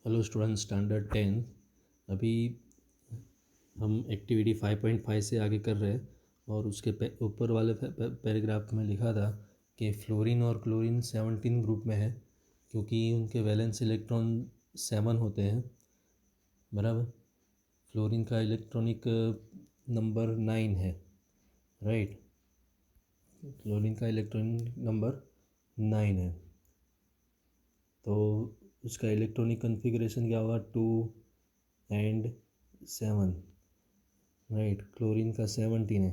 Hello student standard 10। अभी हम activity 5.5 से आगे कर रहे हैं और उसके ऊपर वाले पैराग्राफ में लिखा था कि फ्लोरीन और क्लोरीन 17 ग्रुप में है क्योंकि उनके वैलेंस इलेक्ट्रॉन 7 होते हैं। बराबर। फ्लोरीन का इलेक्ट्रॉनिक नंबर 9 है। राइट। क्लोरीन का इलेक्ट्रॉनिक नंबर 9 है, तो उसका इलेक्ट्रॉनिक कन्फिग्रेशन क्या होगा? 2 and 7। राइट। क्लोरीन का 17 है,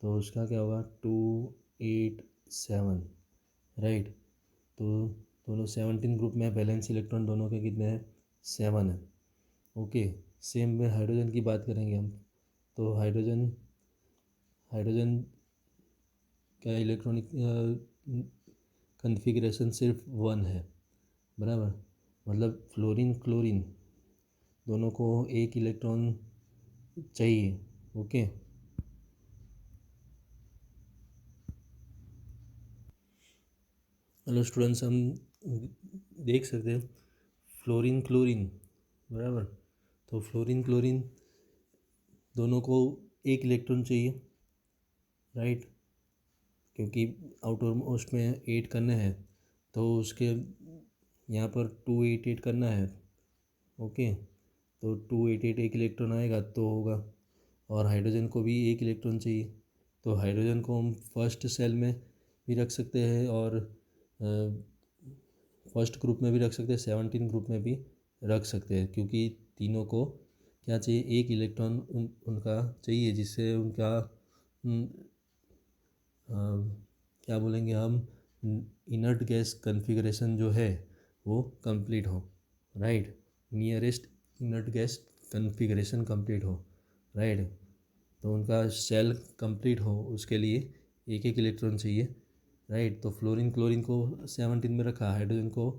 तो उसका क्या होगा? 2, 8, 7। राइट। तो दोनों 17 ग्रुप में, वैलेंस इलेक्ट्रॉन दोनों के कितने हैं? 7 है। ओके। सेम में हाइड्रोजन की बात करेंगे हम। तो हाइड्रोजन का इलेक्ट्रॉनिक कन्फिग्रेशन सिर्फ 1 है। बराबर। मतलब फ्लोरीन क्लोरीन दोनों को एक इलेक्ट्रॉन चाहिए। ओके। हेलो स्टूडेंट्स, हम देख सकते हैं फ्लोरीन क्लोरीन। बराबर। तो फ्लोरीन क्लोरीन दोनों को एक इलेक्ट्रॉन चाहिए। राइट। क्योंकि आउटर मोस्ट में 8 करने हैं, तो उसके यहाँ पर 2, 8, 8 करना है। ओके। तो 2, 8, 8 एक इलेक्ट्रॉन आएगा तो होगा। और हाइड्रोजन को भी एक इलेक्ट्रॉन चाहिए, तो हाइड्रोजन को हम फर्स्ट सेल में भी रख सकते हैं और फर्स्ट ग्रुप में भी रख सकते हैं, 17 ग्रुप में भी रख सकते हैं, क्योंकि तीनों को क्या चाहिए? एक इलेक्ट्रॉन उनका चाहिए, जिससे उनका क्या बोलेंगे हम, इनर्ट गैस कन्फिग्रेशन जो है वो कंप्लीट हो। Right. Nearest inert gas configuration complete हो। राइट। तो उनका सेल कंप्लीट हो, उसके लिए एक एक इलेक्ट्रॉन चाहिए। राइट। तो फ्लोरीन क्लोरीन को 17 में रखा, हाइड्रोजन को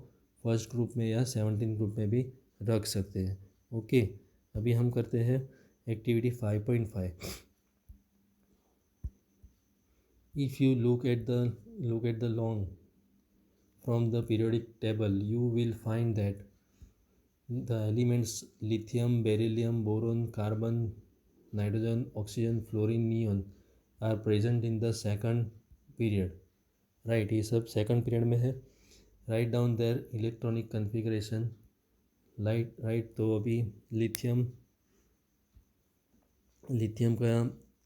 फर्स्ट ग्रुप में या 17 ग्रुप में भी रख सकते हैं। ओके। अभी हम करते हैं activity 5.5। If you look at the long from the periodic table, you will find that the elements lithium, beryllium, boron, carbon, nitrogen, oxygen, fluorine, neon are present in the second period. Right. ये सब second period में है। Right down there electronic configuration. Right. तो अभी lithium का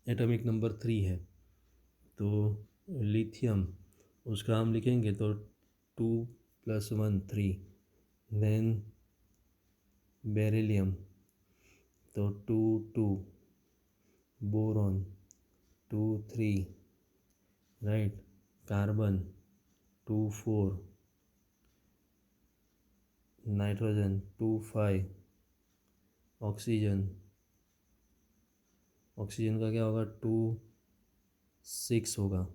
atomic number 3 है, तो lithium उसका हम लिखेंगे तो 2 + 1 3। देन बेरिलियम तो 2 2। Boron 2 3। Right. Carbon 2 4। Nitrogen 2 5। Oxygen का क्या होगा? 2 6 होगा।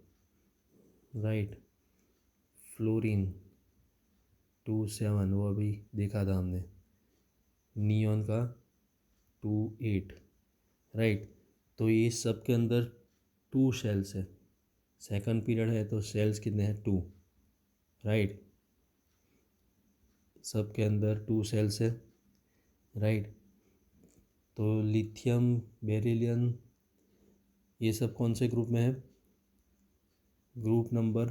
राइट। फ्लोरीन 2 7, वो अभी देखा था हमने। नियॉन का 2 8। राइट। तो ये सब के अंदर 2 शेल्स है। सेकंड पीरियड है तो शेल्स कितने हैं? 2। राइट। सब के अंदर 2 शेल्स है। राइट। तो लिथियम, बेरिलियम, ये सब कौन से ग्रुप में है? Group number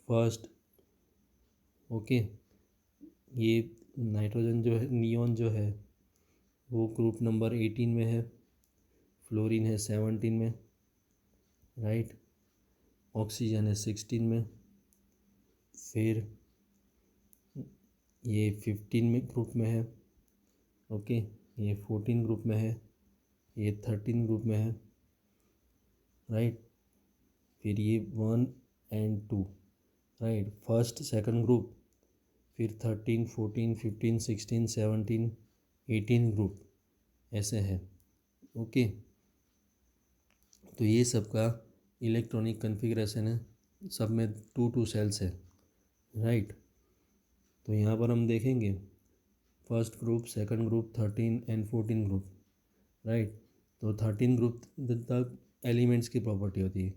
first. ओके। ये नाइट्रोजन जो है, नियॉन जो है, वो ग्रुप नंबर 18 में है। फ्लोरीन है 17 में। राइट। ऑक्सीजन है 16 में। फिर ये 15 में ग्रुप में है। ओके। ये 14 ग्रुप में है। ये 13 ग्रुप में है। राइट। फिर ये 1 and 2। Right. First second group, फिर 13 14 15 16 17 18 ग्रुप ऐसे है। ओके। तो ये सब का इलेक्ट्रॉनिक कन्फिग्रेशन है, सब में 2 2 सेल्स है। राइट। तो यहाँ पर हम देखेंगे first group, second group, 13 and 14 group. Right. तो 13 ग्रुप तक एलिमेंट्स की प्रॉपर्टी होती है।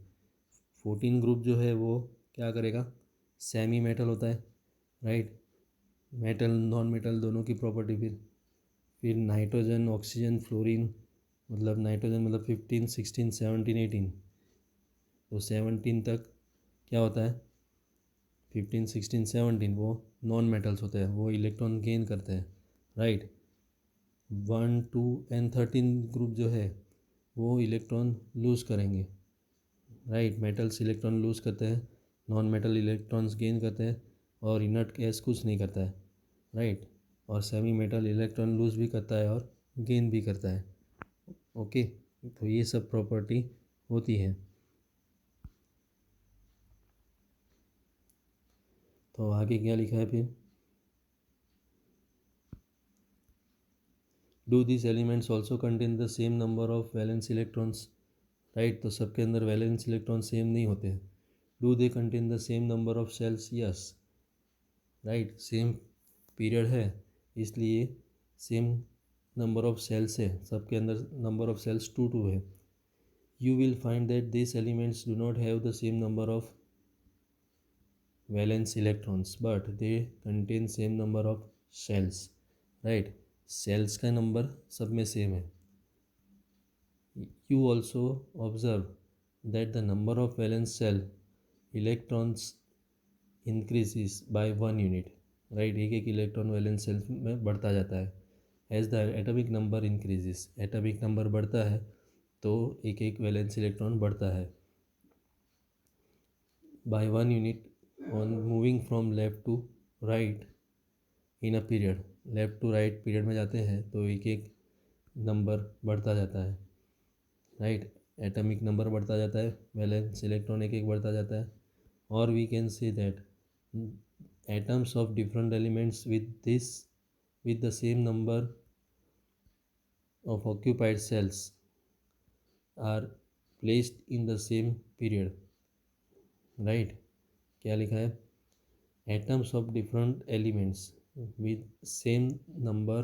14 ग्रुप जो है वो क्या करेगा? सेमी मेटल होता है। राइट। मेटल नॉन मेटल दोनों की प्रॉपर्टी। फिर नाइट्रोजन ऑक्सीजन फ्लोरीन, मतलब नाइट्रोजन मतलब 15 16 17 18, तो 17 तक क्या होता है, 15 16 17 वो नॉन मेटल्स होते हैं, वो इलेक्ट्रॉन गेन करते हैं, राइट। 1 2 एंड 13 ग्रुप जो है वो इलेक्ट्रॉन लूज़ करेंगे, राइट। मेटल्स इलेक्ट्रॉन लूज़ करते हैं, नॉन मेटल इलेक्ट्रॉन्स गेन करते हैं, और इनर्ट गैस कुछ नहीं करता है, राइट। और सेमी मेटल इलेक्ट्रॉन लूज़ भी करता है और गेन भी करता है, ओके। तो ये सब प्रॉपर्टी होती है। तो आगे क्या लिखा है फिर, do this elements also contain the same number of valence electrons, right. तो सबके अंदर वैलेंस इलेक्ट्रॉन सेम नहीं होते हैं। Do they contain the same number of cells, yes, right. Same period है इसलिए सेम नंबर ऑफ सेल्स है, सबके अंदर नंबर ऑफ सेल्स 2 2 है। You will find that this elements do not have the same number of valence electrons but they contain same number of cells, right. Cells का number सब में same है। You also observe that the number of valence cell electrons increases by 1 unit, right. एक एक electron valence cell में बढ़ता जाता है। As the atomic number increases, atomic number बढ़ता है तो एक एक वैलेंस इलेक्ट्रॉन बढ़ता है। By 1 unit on moving from left to right in a period, left to right period में जाते हैं तो एक एक नंबर बढ़ता जाता है, राइट। एटॉमिक नंबर बढ़ता जाता है, वैलेंस इलेक्ट्रॉन एक एक बढ़ता जाता है। और we can say that atoms of different elements with the same number of occupied cells are placed in the same period, right। क्या लिखा है, atoms of different elements with same number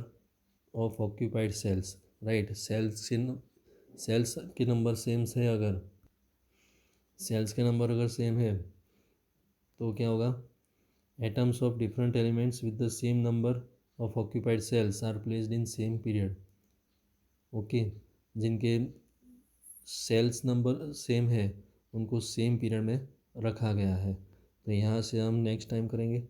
of occupied cells, right। Cells के number same है, अगर sales के number अगर same है तो क्या होगा, atoms of different elements with the same number of occupied cells are placed in same period, okay. जिनके सेल्स नंबर सेम है उनको सेम पीरियड में रखा गया है। तो यहाँ से हम नेक्स्ट टाइम करेंगे।